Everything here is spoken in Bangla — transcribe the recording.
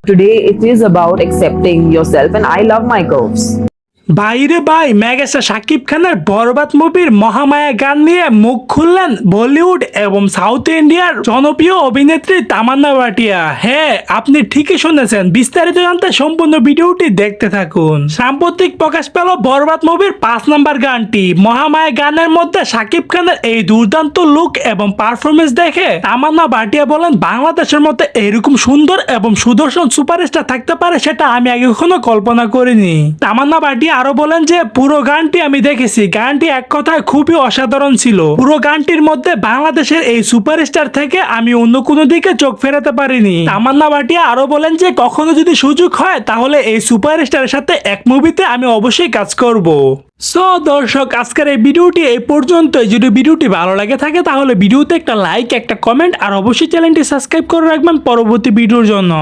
Today it is about accepting yourself, and I love my curves. বাইরে ভাই মেগাস্টার শাকিব খানের বরবাদ মুভির মহামায়া গান নিয়ে মুখ খুললেন বলিউড এবং সাউথ ইন্ডিয়ার জনপ্রিয় অভিনেত্রী তামান্না ভাটিয়া। হ্যাঁ, আপনি ঠিকই শুনেছেন, বিস্তারিত জানতে সম্পূর্ণ ভিডিওটি দেখতে থাকুন। সাম্প্রতিক প্রকাশ পেল বরবাদ মুভির 5 নম্বর গানটি। মহামায়া গানের মধ্যে শাকিব খানের এই দুর্দান্ত লুক এবং পারফরমেন্স দেখে তামান্না ভাটিয়া বলেন, বাংলাদেশের মধ্যে এরকম সুন্দর এবং সুদর্শন সুপারস্টার থাকতে পারে সেটা আমি আগে কখনো কল্পনা করিনি। তামান্না ভাটিয়া আরো বলেন যে পুরো গানটি আমি দেখেছি, গানটি এক কথায় খুবই অসাধারণ ছিল। পুরো গানটির মধ্যে বাংলাদেশের এই সুপারস্টার থেকে আমি অন্য কোনো দিকে চোখ ফেরাতে পারিনি। তামান্না ভাটিয়া আরো বলেন যে কখনো যদি সুযোগ হয় তাহলে এই সুপারস্টারের সাথে এক মুভিতে আমি অবশ্যই কাজ করব। সো দর্শক, আজকের এই ভিডিওটি এই পর্যন্তই। যদি ভিডিওটি ভালো লাগে থাকে তাহলে ভিডিওতে একটা লাইক, একটা কমেন্ট আর অবশ্যই চ্যানেলটি সাবস্ক্রাইব করে রাখবেন পরবর্তী ভিডিওর জন্য।